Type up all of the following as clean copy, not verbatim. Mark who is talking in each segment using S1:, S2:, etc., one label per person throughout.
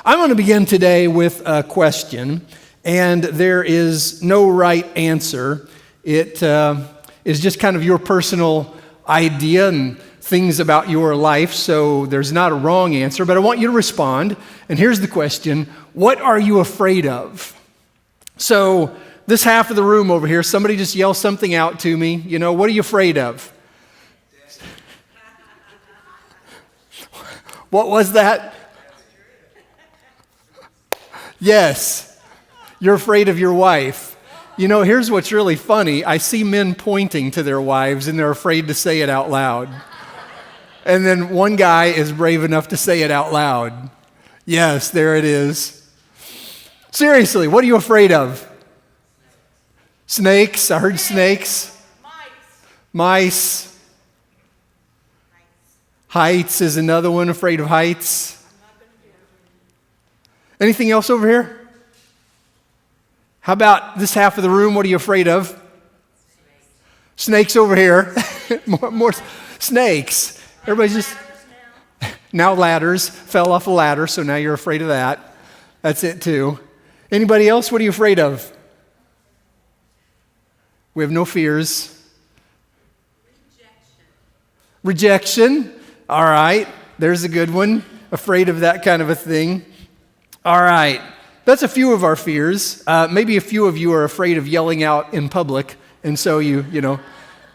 S1: I'm going to begin today with a question, and there is no right answer. It is just kind of your personal idea and things about your life, so there's not a wrong answer, but I want you to respond. And here's the question: what are you afraid of? So this half of the room over here, somebody just yell something out to me. You know, what are you afraid of? What was that? Yes, you're afraid of your wife. You know, here's what's really funny. I see men pointing to their wives and they're afraid to say it out loud. And then one guy is brave enough to say it out loud. Yes, there it is. Seriously, what are you afraid of? Snakes. I heard snakes. Mice. Heights is another one, afraid of heights. Anything else over here? How about this half of the room? What are you afraid of? Snakes over here. more snakes. Everybody's just now ladders. Fell off a ladder, so now you're afraid of that. That's it too. Anybody else? What are you afraid of? We have no fears. Rejection. All right. There's a good one. Afraid of that kind of a thing. All right. That's a few of our fears. Maybe a few of you are afraid of yelling out in public, and so you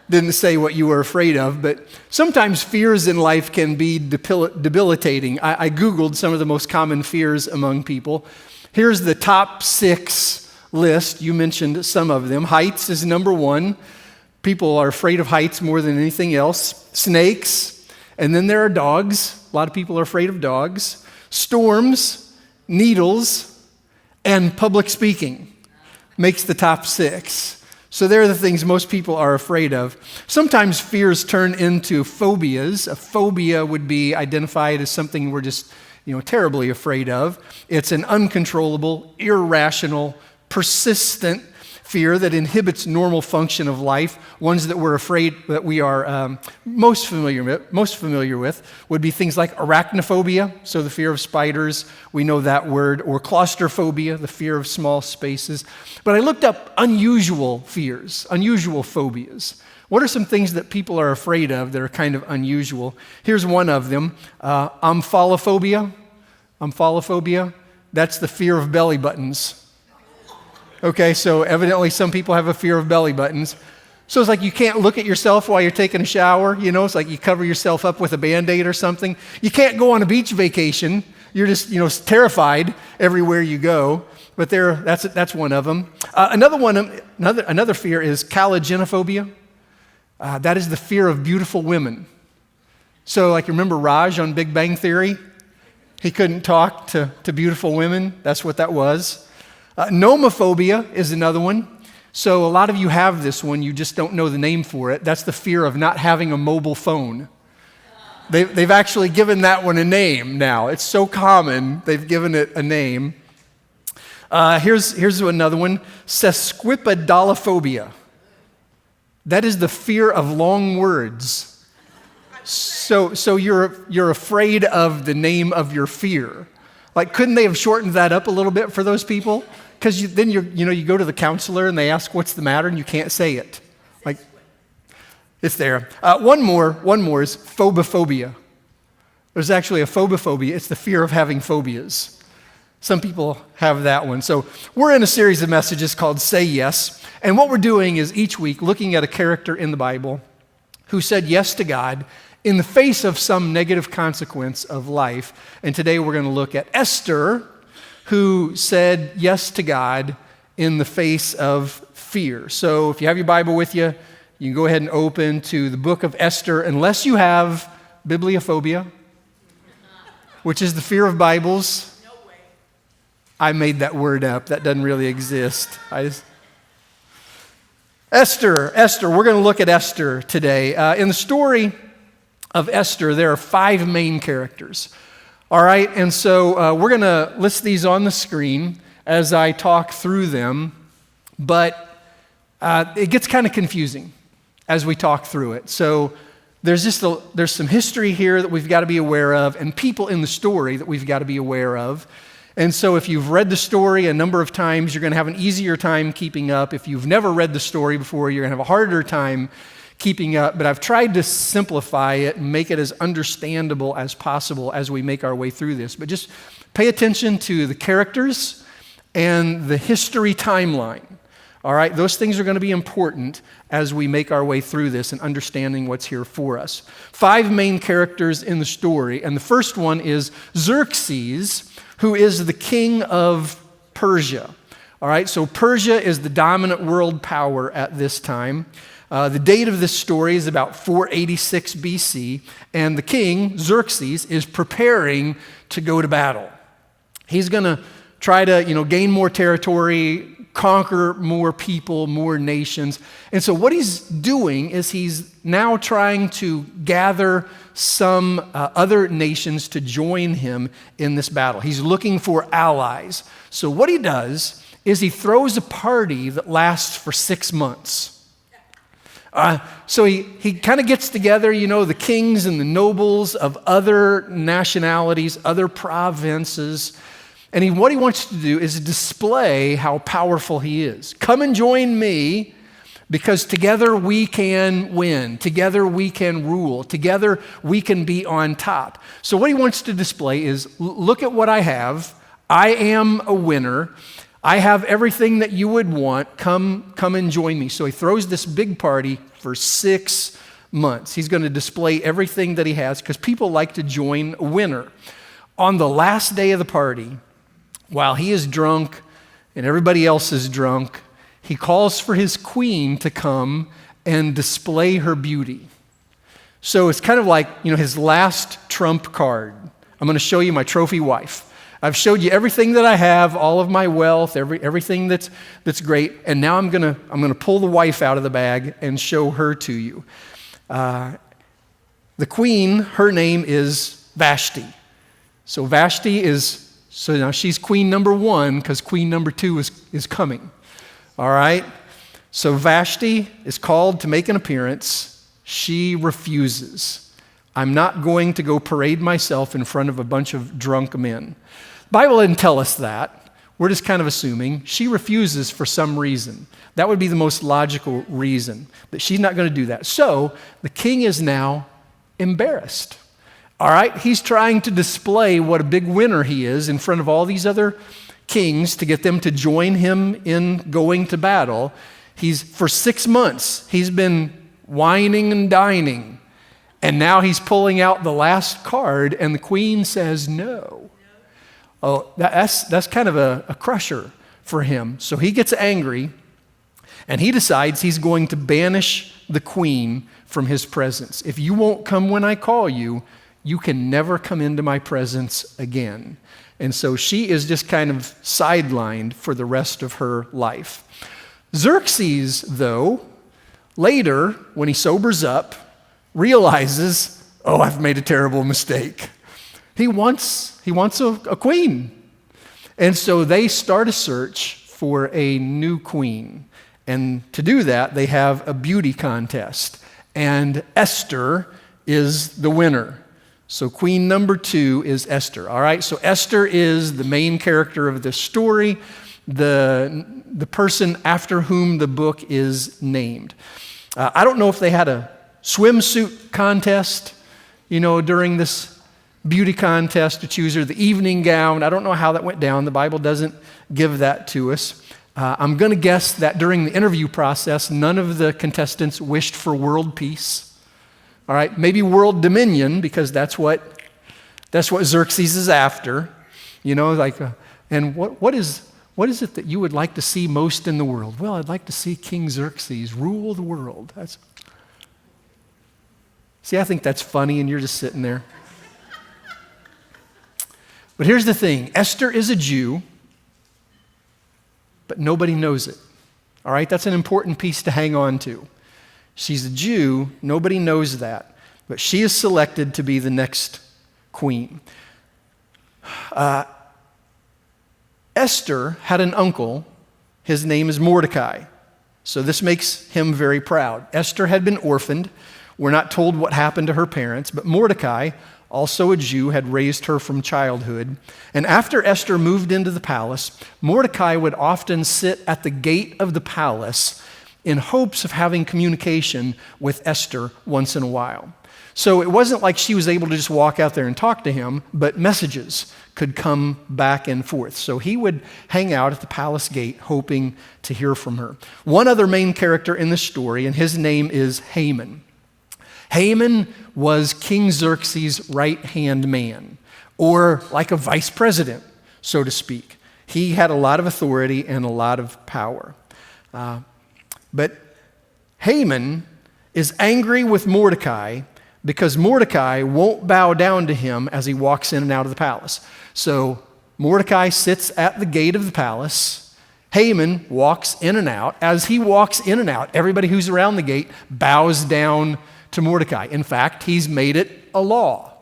S1: didn't say what you were afraid of. But sometimes fears in life can be debilitating. I Googled some of the most common fears among people. Here's the top 6 list. You mentioned some of them. Heights is number 1. People are afraid of heights more than anything else. Snakes. And then there are dogs. A lot of people are afraid of dogs. Storms. Needles, and public speaking makes the top 6. So they're the things most people are afraid of. Sometimes fears turn into phobias. A phobia would be identified as something we're just, terribly afraid of. It's an uncontrollable, irrational, persistent fear that inhibits normal function of life. Ones that we're afraid that we are most familiar with would be things like arachnophobia, so the fear of spiders, we know that word, or claustrophobia, the fear of small spaces. But I looked up unusual fears, unusual phobias. What are some things that people are afraid of that are kind of unusual? Here's one of them, omphalophobia. Omphalophobia, that's the fear of belly buttons. Okay, so evidently some people have a fear of belly buttons. So it's like you can't look at yourself while you're taking a shower, it's like you cover yourself up with a Band-Aid or something. You can't go on a beach vacation. You're just, terrified everywhere you go. But that's one of them. Another fear is calogenophobia. That is the fear of beautiful women. So like remember Raj on Big Bang Theory? He couldn't talk to beautiful women. That's what that was. Nomophobia is another one. So a lot of you have this one, you just don't know the name for it. That's the fear of not having a mobile phone. They've actually given that one a name now. It's so common, they've given it a name. Here's another one, sesquipedalophobia. That is the fear of long words. So you're afraid of the name of your fear. Like, couldn't they have shortened that up a little bit for those people? Because then you go to the counselor and they ask what's the matter and you can't say it. Like, it's there. One more is phobophobia. There's actually a phobophobia. It's the fear of having phobias. Some people have that one. So we're in a series of messages called Say Yes. And what we're doing is each week looking at a character in the Bible who said yes to God in the face of some negative consequence of life. And today we're going to look at Esther, who said yes to God in the face of fear. So if you have your Bible with you, you can go ahead and open to the book of Esther, unless you have bibliophobia, which is the fear of Bibles.
S2: No way.
S1: I made that word up. That doesn't really exist. Esther, we're going to look at Esther today. In the story of Esther, there are 5 main characters. All right, and so we're going to list these on the screen as I talk through them, but it gets kind of confusing as we talk through it. So there's some history here that we've got to be aware of, and people in the story that we've got to be aware of. And so if you've read the story a number of times, you're going to have an easier time keeping up. If you've never read the story before, you're going to have a harder time keeping up. But I've tried to simplify it and make it as understandable as possible as we make our way through this. But just pay attention to the characters and the history timeline. All right, those things are going to be important as we make our way through this and understanding what's here for us. 5 main characters in the story, and the first one is Xerxes, who is the king of Persia. All right, so Persia is the dominant world power at this time. The date of this story is about 486 BC, and the king, Xerxes, is preparing to go to battle. He's going to try to, gain more territory, conquer more people, more nations. And so what he's doing is he's now trying to gather some other nations to join him in this battle. He's looking for allies. So what he does is he throws a party that lasts for 6 months. So he kind of gets together, the kings and the nobles of other nationalities, other provinces, and what he wants to do is display how powerful he is. Come and join me, because together we can win. Together we can rule. Together we can be on top. So what he wants to display is, look at what I have. I am a winner. I have everything that you would want. Come and join me. So he throws this big party for 6 months. He's going to display everything that he has, because people like to join a winner. On the last day of the party, while he is drunk and everybody else is drunk, he calls for his queen to come and display her beauty. So it's kind of like, his last trump card. I'm going to show you my trophy wife. I've showed you everything that I have, all of my wealth, everything that's great, and now I'm going to pull the wife out of the bag and show her to you. The queen, her name is Vashti. So So now she's queen number 1, because queen number 2 is coming. All right? So Vashti is called to make an appearance. She refuses. I'm not going to go parade myself in front of a bunch of drunk men. The Bible didn't tell us that. We're just kind of assuming she refuses for some reason. That would be the most logical reason, that she's not going to do that. So the king is now embarrassed. All right, he's trying to display what a big winner he is in front of all these other kings to get them to join him in going to battle. For 6 months, he's been whining and dining, and now he's pulling out the last card, and the queen says no. Oh, that's kind of a crusher for him. So he gets angry, and he decides he's going to banish the queen from his presence. If you won't come when I call you, you can never come into my presence again. And so she is just kind of sidelined for the rest of her life. Xerxes, though, later, when he sobers up, realizes, I've made a terrible mistake. He wants a queen. And so they start a search for a new queen. And to do that, they have a beauty contest. And Esther is the winner. So queen number 2 is Esther. All right, so Esther is the main character of this story, the person after whom the book is named. I don't know if they had a swimsuit contest, during this beauty contest to choose her, the evening gown. I don't know how that went down. The Bible doesn't give that to us. I'm going to guess that during the interview process, none of the contestants wished for world peace. All right, maybe world dominion, because that's what Xerxes is after. And what is it that you would like to see most in the world? Well, I'd like to see King Xerxes rule the world. See, I think that's funny, and you're just sitting there. But here's the thing. Esther is a Jew, but nobody knows it. All right, that's an important piece to hang on to. She's a Jew, nobody knows that, but she is selected to be the next queen. Esther had an uncle, his name is Mordecai, so this makes him very proud. Esther had been orphaned. We're not told what happened to her parents, but Mordecai also a Jew, had raised her from childhood. And after Esther moved into the palace, Mordecai would often sit at the gate of the palace in hopes of having communication with Esther once in a while. So it wasn't like she was able to just walk out there and talk to him, but messages could come back and forth. So he would hang out at the palace gate hoping to hear from her. One other main character in the story, and his name is Haman. Haman was King Xerxes' right-hand man, or like a vice president, so to speak. He had a lot of authority and a lot of power. But Haman is angry with Mordecai because Mordecai won't bow down to him as he walks in and out of the palace. So Mordecai sits at the gate of the palace. Haman walks in and out. As he walks in and out, everybody who's around the gate bows down to Mordecai. In fact, he's made it a law.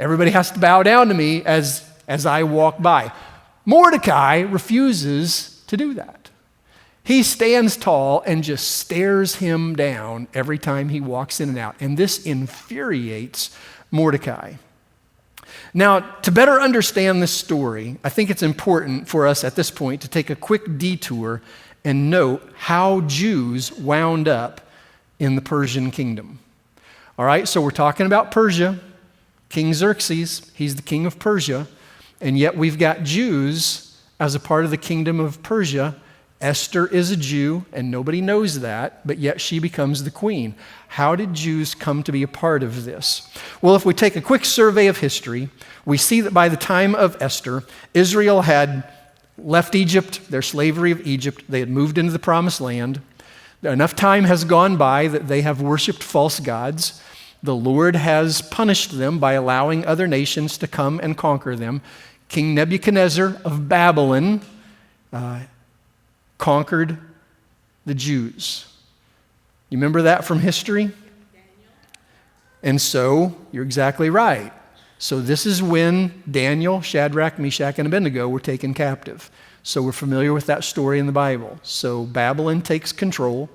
S1: Everybody has to bow down to me as I walk by. Mordecai refuses to do that. He stands tall and just stares him down every time he walks in and out. And this infuriates Mordecai. Now, to better understand this story, I think it's important for us at this point to take a quick detour and note how Jews wound up in the Persian kingdom. All right, so we're talking about Persia, King Xerxes, he's the king of Persia, and yet we've got Jews as a part of the kingdom of Persia. Esther is a Jew, and nobody knows that, but yet she becomes the queen. How did Jews come to be a part of this? Well, if we take a quick survey of history, we see that by the time of Esther, Israel had left Egypt, their slavery of Egypt. They had moved into the promised land. Enough time has gone by that they have worshiped false gods. The Lord has punished them by allowing other nations to come and conquer them. King Nebuchadnezzar of Babylon conquered the Jews. You remember that from history? And so, you're exactly right. So this is when Daniel, Shadrach, Meshach, and Abednego were taken captive. So we're familiar with that story in the Bible. So Babylon takes control.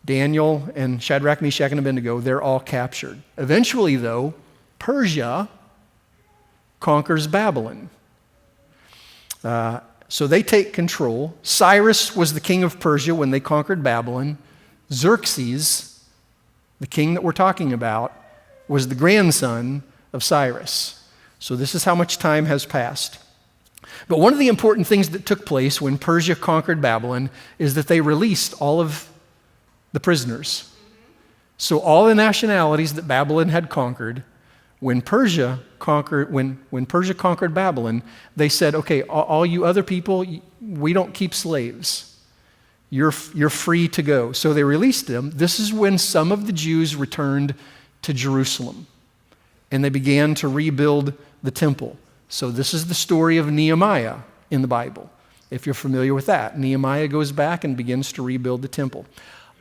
S1: Daniel and Shadrach, Meshach, and Abednego, they're all captured. Eventually, though, Persia conquers Babylon. So they take control. Cyrus was the king of Persia when they conquered Babylon. Xerxes, the king that we're talking about, was the grandson of Cyrus. So this is how much time has passed. But one of the important things that took place when Persia conquered Babylon is that they released all of the prisoners. So all the nationalities that Babylon had conquered, when Persia conquered Babylon, they said, okay, all you other people, we don't keep slaves. You're free to go. So they released them. This is when some of the Jews returned to Jerusalem, and they began to rebuild the temple. So this is the story of Nehemiah in the Bible, if you're familiar with that. Nehemiah goes back and begins to rebuild the temple.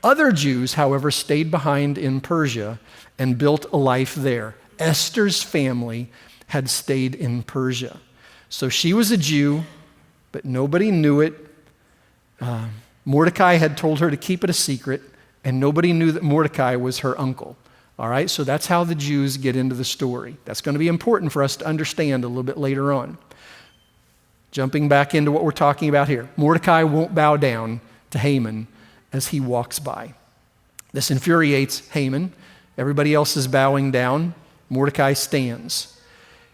S1: Other Jews, however, stayed behind in Persia and built a life there. Esther's family had stayed in Persia. So she was a Jew, but nobody knew it. Mordecai had told her to keep it a secret, and nobody knew that Mordecai was her uncle. All right, so that's how the Jews get into the story. That's going to be important for us to understand a little bit later on. Jumping back into what we're talking about here. Mordecai won't bow down to Haman as he walks by. This infuriates Haman. Everybody else is bowing down. Mordecai stands.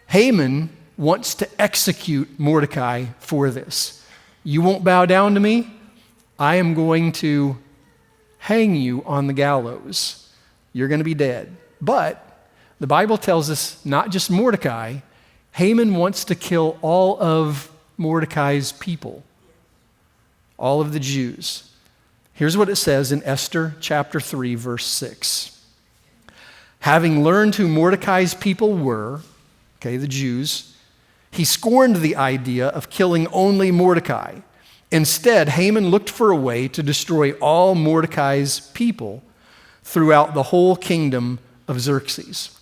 S1: Haman wants to execute Mordecai for this. You won't bow down to me? I am going to hang you on the gallows. You're going to be dead. But the Bible tells us not just Mordecai, Haman wants to kill all of Mordecai's people, all of the Jews. Here's what it says in Esther chapter 3, verse 6. Having learned who Mordecai's people were, okay, the Jews, he scorned the idea of killing only Mordecai. Instead, Haman looked for a way to destroy all Mordecai's people throughout the whole kingdom of Xerxes.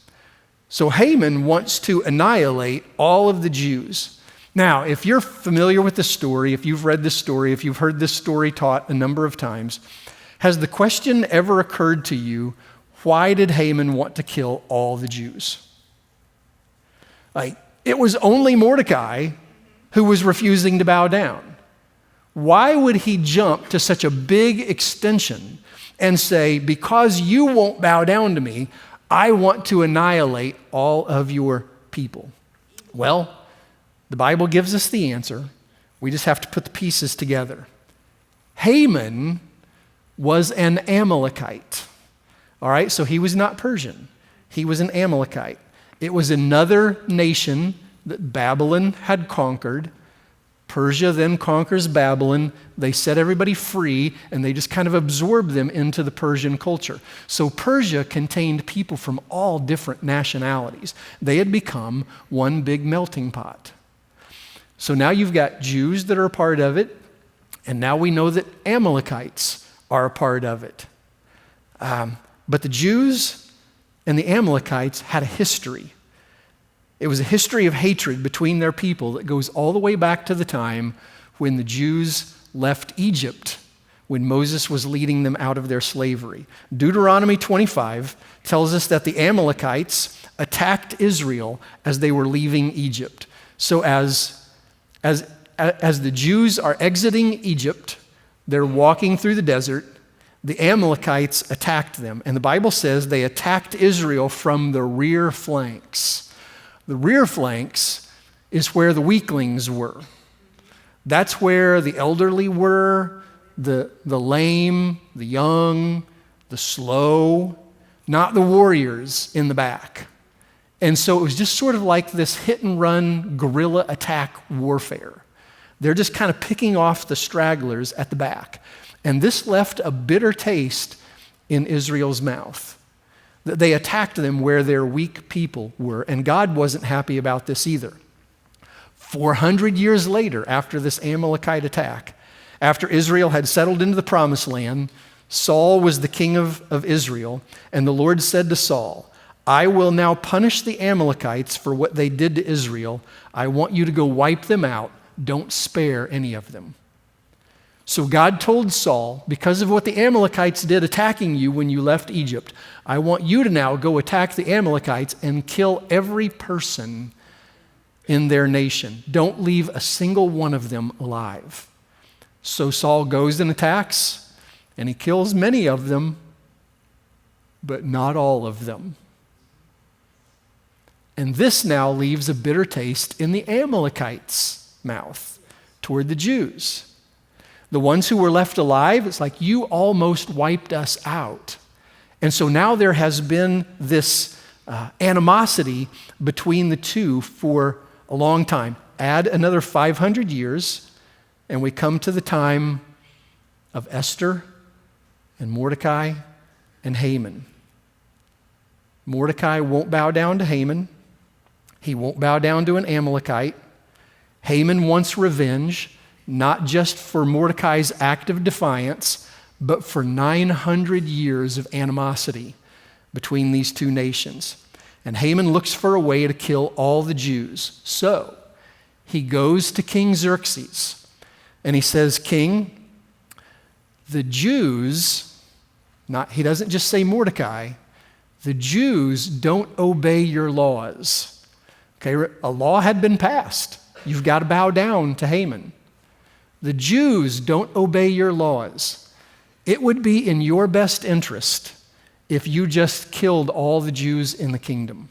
S1: So Haman wants to annihilate all of the Jews. Now, if you're familiar with this story, if you've read this story, if you've heard this story taught a number of times, has the question ever occurred to you, why did Haman want to kill all the Jews? Like, it was only Mordecai who was refusing to bow down. Why would he jump to such a big extension and say, because you won't bow down to me, I want to annihilate all of your people? Well, the Bible gives us the answer. We just have to put the pieces together. Haman was an Amalekite. All right, so he was not Persian. He was an Amalekite. It was another nation that Babylon had conquered. Persia then conquers Babylon. They set everybody free, and they just kind of absorb them into the Persian culture. So Persia contained people from all different nationalities. They had become one big melting pot. So now you've got Jews that are a part of it, and now we know that Amalekites are a part of it. But the Jews and the Amalekites had a history. It was a history of hatred between their people that goes all the way back to the time when the Jews left Egypt, when Moses was leading them out of their slavery. Deuteronomy 25 tells us that the Amalekites attacked Israel as they were leaving Egypt. So as the Jews are exiting Egypt, they're walking through the desert, the Amalekites attacked them. And the Bible says they attacked Israel from the rear flanks. The rear flanks is where the weaklings were. That's where the elderly were, the lame, the young, the slow, not the warriors in the back. And so it was just sort of like this hit and run guerrilla attack warfare. They're just kind of picking off the stragglers at the back. And this left a bitter taste in Israel's mouth. They attacked them where their weak people were, and God wasn't happy about this either. 400 years later, after this Amalekite attack, after Israel had settled into the promised land, Saul was the king of Israel, and the Lord said to Saul, I will now punish the Amalekites for what they did to Israel. I want you to go wipe them out. Don't spare any of them. So God told Saul, because of what the Amalekites did attacking you when you left Egypt, I want you to now go attack the Amalekites and kill every person in their nation. Don't leave a single one of them alive. So Saul goes and attacks, and he kills many of them, but not all of them. And this now leaves a bitter taste in the Amalekites' mouth toward the Jews. The ones who were left alive, it's like, you almost wiped us out. And so now there has been this animosity between the two for a long time. Add another 500 years, and we come to the time of Esther and Mordecai and Haman. Mordecai won't bow down to Haman. He won't bow down to an Amalekite. Haman wants revenge, not just for Mordecai's act of defiance, but for 900 years of animosity between these two nations. And Haman looks for a way to kill all the Jews. So he goes to King Xerxes, and he says, King, the Jews, he doesn't just say Mordecai, the Jews don't obey your laws. Okay, a law had been passed. You've got to bow down to Haman. The Jews don't obey your laws. It would be in your best interest if you just killed all the Jews in the kingdom.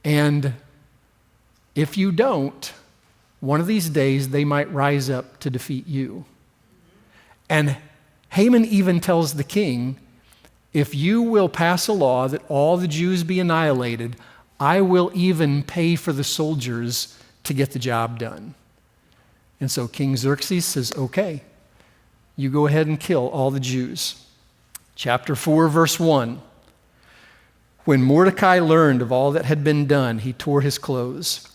S1: And if you don't, one of these days they might rise up to defeat you. And Haman even tells the king, if you will pass a law that all the Jews be annihilated, I will even pay for the soldiers to get the job done. And so King Xerxes says, okay, you go ahead and kill all the Jews. Chapter 4, verse 1. When Mordecai learned of all that had been done, he tore his clothes.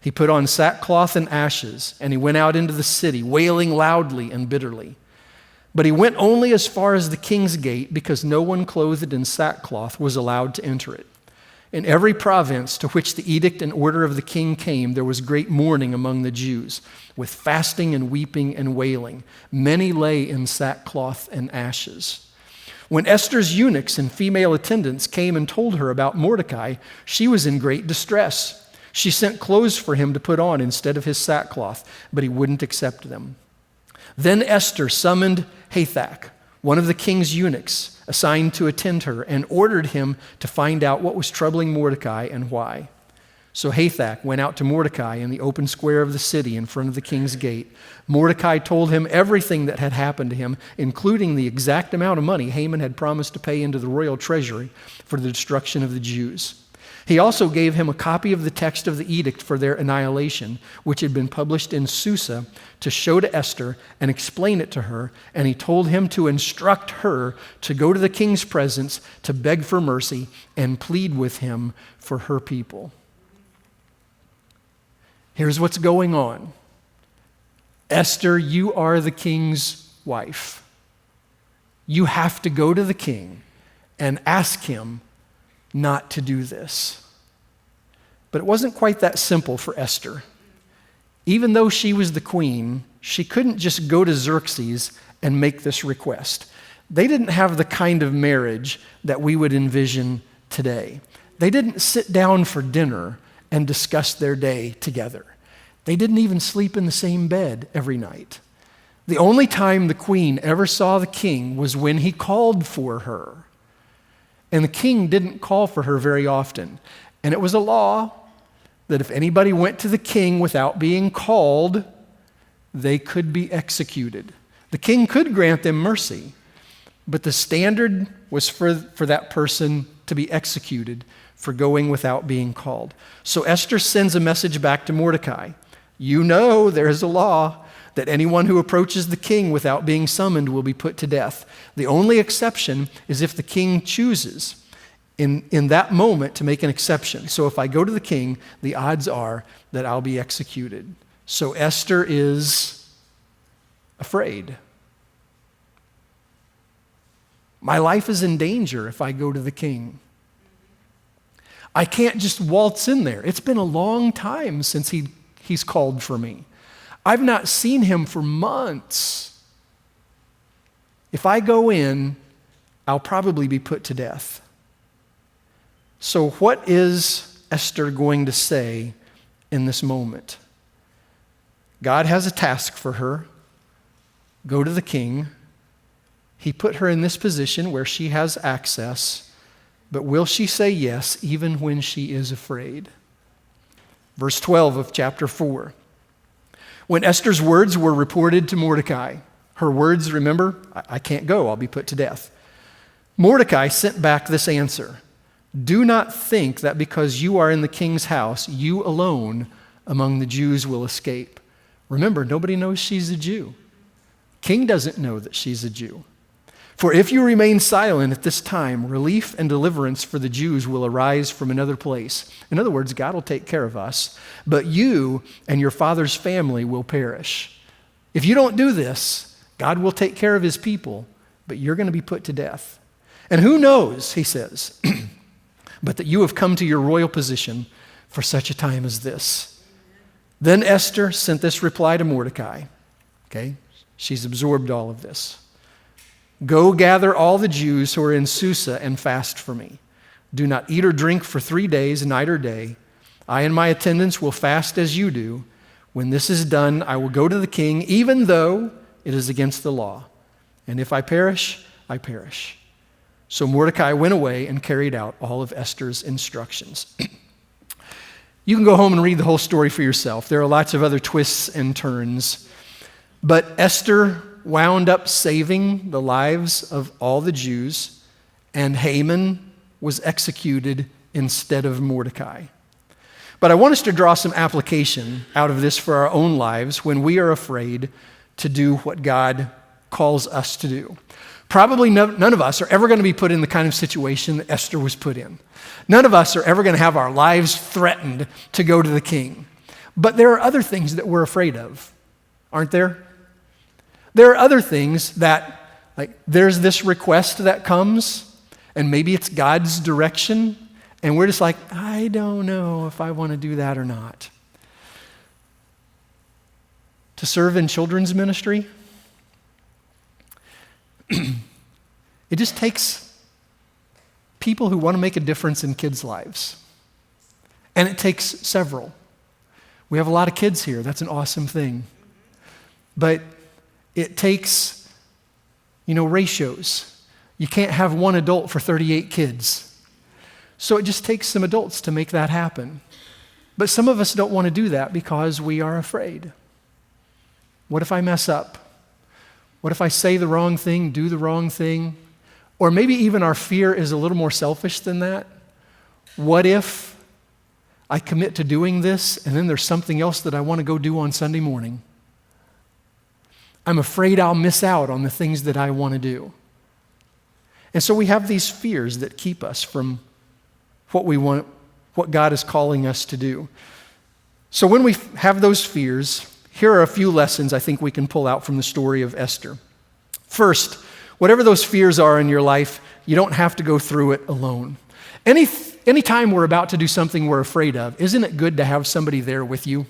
S1: He put on sackcloth and ashes, and he went out into the city, wailing loudly and bitterly. But he went only as far as the king's gate, because no one clothed in sackcloth was allowed to enter it. In every province to which the edict and order of the king came, there was great mourning among the Jews, with fasting and weeping and wailing. Many lay in sackcloth and ashes. When Esther's eunuchs and female attendants came and told her about Mordecai, she was in great distress. She sent clothes for him to put on instead of his sackcloth, but he wouldn't accept them. Then Esther summoned Hathach, one of the king's eunuchs assigned to attend her, and ordered him to find out what was troubling Mordecai and why. So Hathach went out to Mordecai in the open square of the city in front of the king's gate. Mordecai told him everything that had happened to him, including the exact amount of money Haman had promised to pay into the royal treasury for the destruction of the Jews. He also gave him a copy of the text of the edict for their annihilation, which had been published in Susa, to show to Esther and explain it to her, and he told him to instruct her to go to the king's presence to beg for mercy and plead with him for her people. Here's what's going on. Esther, you are the king's wife. You have to go to the king and ask him not to do this. But it wasn't quite that simple for Esther. Even though she was the queen, she couldn't just go to Xerxes and make this request. They didn't have the kind of marriage that we would envision today. They didn't sit down for dinner and discuss their day together. They didn't even sleep in the same bed every night. The only time the queen ever saw the king was when he called for her. And the king didn't call for her very often. And it was a law that if anybody went to the king without being called, they could be executed. The king could grant them mercy, but the standard was for that person to be executed for going without being called. So Esther sends a message back to Mordecai. You know there is a law that anyone who approaches the king without being summoned will be put to death. The only exception is if the king chooses in that moment to make an exception. So if I go to the king, the odds are that I'll be executed. So Esther is afraid. My life is in danger if I go to the king. I can't just waltz in there. It's been a long time since he's called for me. I've not seen him for months. If I go in, I'll probably be put to death. So what is Esther going to say in this moment? God has a task for her. Go to the king. He put her in this position where she has access, but will she say yes even when she is afraid? Verse 12 of chapter 4. When Esther's words were reported to Mordecai, her words, remember, I can't go, I'll be put to death. Mordecai sent back this answer. Do not think that because you are in the king's house, you alone among the Jews will escape. Remember, nobody knows she's a Jew. King doesn't know that she's a Jew. For if you remain silent at this time, relief and deliverance for the Jews will arise from another place. In other words, God will take care of us, but you and your father's family will perish. If you don't do this, God will take care of his people, but you're going to be put to death. And who knows, he says, but that you have come to your royal position for such a time as this. Then Esther sent this reply to Mordecai. Okay, she's absorbed all of this. Go gather all the Jews who are in Susa and fast for me. Do not eat or drink for 3 days, night or day. I and my attendants will fast as you do. When this is done, I will go to the king, even though it is against the law. And if I perish, I perish. So Mordecai went away and carried out all of Esther's instructions. You can go home and read the whole story for yourself. There are lots of other twists and turns. But Esther wound up saving the lives of all the Jews, and Haman was executed instead of Mordecai. But I want us to draw some application out of this for our own lives when we are afraid to do what God calls us to do. Probably none of us are ever going to be put in the kind of situation that Esther was put in. None of us are ever going to have our lives threatened to go to the king. But there are other things that we're afraid of, aren't there? There are other things that, like, there's this request that comes, and maybe it's God's direction, and we're just like, I don't know if I want to do that or not. To serve in children's ministry, it It just takes people who want to make a difference in kids' lives. And it takes several. We have a lot of kids here. That's an awesome thing. But it takes, ratios. You can't have one adult for 38 kids. So it just takes some adults to make that happen. But some of us don't want to do that because we are afraid. What if I mess up? What if I say the wrong thing, do the wrong thing? Or maybe even our fear is a little more selfish than that. What if I commit to doing this and then there's something else that I want to go do on Sunday morning? I'm afraid I'll miss out on the things that I want to do. And so we have these fears that keep us from what we want, what God is calling us to do. So when we have those fears, here are a few lessons I think we can pull out from the story of Esther. First, whatever those fears are in your life, you don't have to go through it alone. Anytime we're about to do something we're afraid of, isn't it good to have somebody there with you?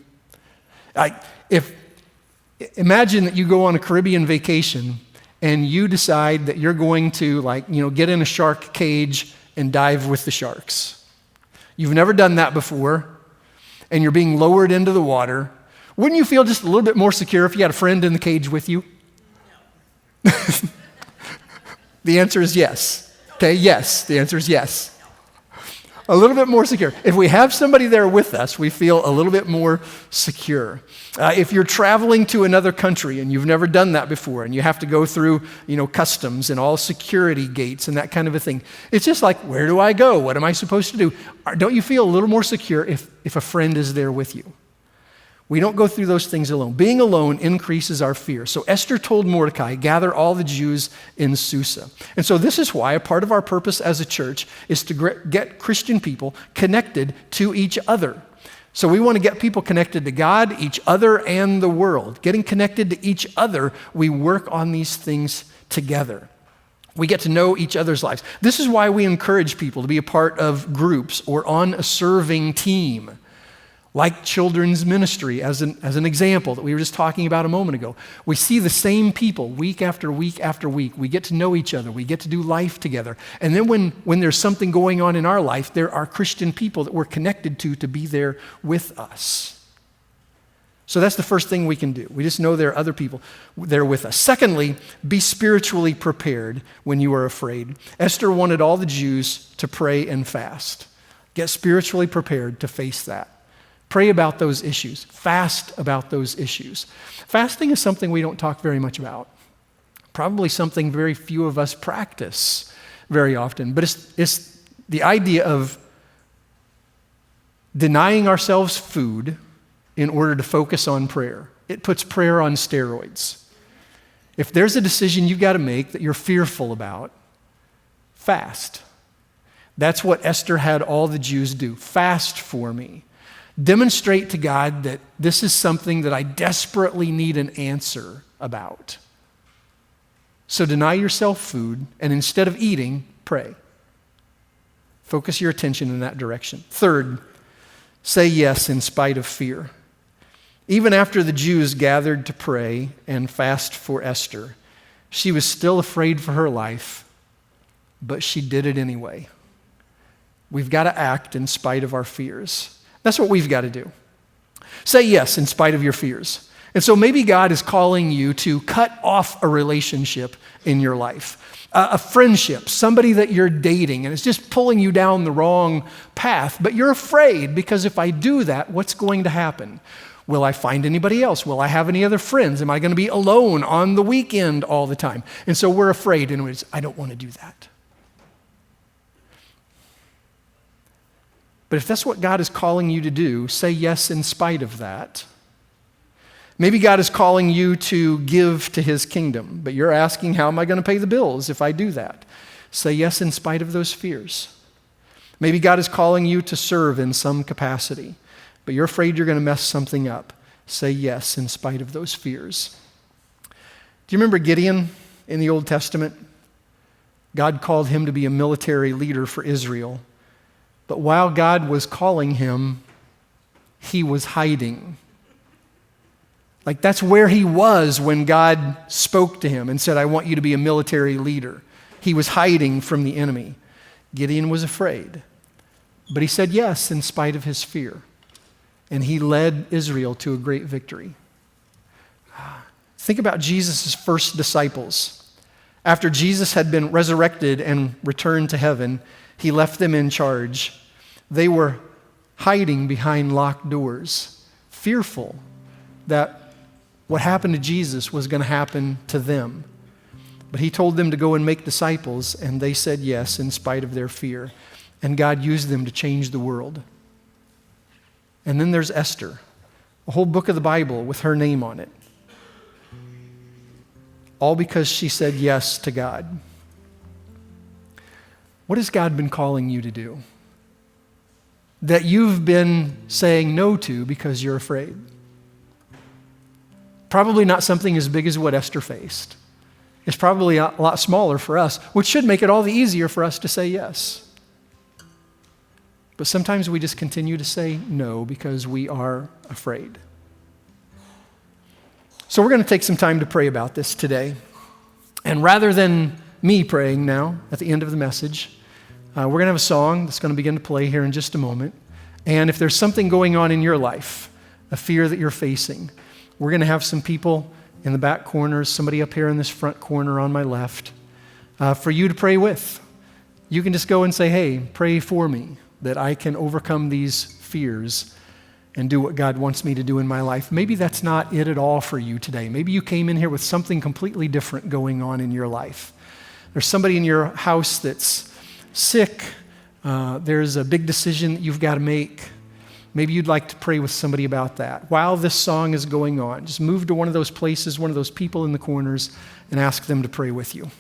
S1: Imagine that you go on a Caribbean vacation and you decide that you're going to get in a shark cage and dive with the sharks. You've never done that before, and you're being lowered into the water. Wouldn't you feel just a little bit more secure if you had a friend in the cage with you? No. The answer is yes. Okay, yes. The answer is yes. A little bit more secure. If we have somebody there with us, we feel a little bit more secure. If you're traveling to another country and you've never done that before and you have to go through, customs and all security gates and that kind of a thing, it's just like, where do I go? What am I supposed to do? Don't you feel a little more secure if a friend is there with you? We don't go through those things alone. Being alone increases our fear. So Esther told Mordecai, gather all the Jews in Susa. And so this is why a part of our purpose as a church is to get Christian people connected to each other. So we want to get people connected to God, each other, and the world. Getting connected to each other, we work on these things together. We get to know each other's lives. This is why we encourage people to be a part of groups or on a serving team. Like children's ministry as an example that we were just talking about a moment ago. We see the same people week after week after week. We get to know each other. We get to do life together. And then when there's something going on in our life, there are Christian people that we're connected to be there with us. So that's the first thing we can do. We just know there are other people there with us. Secondly, be spiritually prepared when you are afraid. Esther wanted all the Jews to pray and fast. Get spiritually prepared to face that. Pray about those issues. Fast about those issues. Fasting is something we don't talk very much about. Probably something very few of us practice very often. But it's the idea of denying ourselves food in order to focus on prayer. It puts prayer on steroids. If there's a decision you've got to make that you're fearful about, fast. That's what Esther had all the Jews do. Fast for me. Demonstrate to God that this is something that I desperately need an answer about. So deny yourself food, and instead of eating, pray. Focus your attention in that direction. Third, say yes in spite of fear. Even after the Jews gathered to pray and fast for Esther, she was still afraid for her life, but she did it anyway. We've got to act in spite of our fears. That's what we've got to do. Say yes in spite of your fears. And so maybe God is calling you to cut off a relationship in your life, a friendship, somebody that you're dating, and it's just pulling you down the wrong path. But you're afraid because if I do that, what's going to happen? Will I find anybody else? Will I have any other friends? Am I going to be alone on the weekend all the time? And so we're afraid, and I don't want to do that. But if that's what God is calling you to do, say yes in spite of that. Maybe God is calling you to give to his kingdom, but you're asking, how am I going to pay the bills if I do that? Say yes in spite of those fears. Maybe God is calling you to serve in some capacity, but you're afraid you're going to mess something up. Say yes in spite of those fears. Do you remember Gideon in the Old Testament? God called him to be a military leader for Israel. But while God was calling him, he was hiding. Like that's where he was when God spoke to him and said, I want you to be a military leader. he was hiding from the enemy. Gideon was afraid, but he said yes in spite of his fear, and he led Israel to a great victory. Think about Jesus' first disciples. After Jesus had been resurrected and returned to heaven, he left them in charge. They were hiding behind locked doors, fearful that what happened to Jesus was going to happen to them. But he told them to go and make disciples, and they said yes in spite of their fear. And God used them to change the world. And then there's Esther, a whole book of the Bible with her name on it. All because she said yes to God. What has God been calling you to do that you've been saying no to because you're afraid? Probably not something as big as what Esther faced. It's probably a lot smaller for us, which should make it all the easier for us to say yes. But sometimes we just continue to say no because we are afraid. So we're going to take some time to pray about this today. And rather than me praying now at the end of the message, we're going to have a song that's going to begin to play here in just a moment. And if there's something going on in your life, a fear that you're facing, we're going to have some people in the back corners, somebody up here in this front corner on my left, for you to pray with. You can just go and say, hey, pray for me that I can overcome these fears and do what God wants me to do in my life. Maybe that's not it at all for you today. Maybe you came in here with something completely different going on in your life. There's somebody in your house that's sick. There's a big decision that you've got to make. Maybe you'd like to pray with somebody about that. While this song is going on, just move to one of those places, one of those people in the corners, and ask them to pray with you.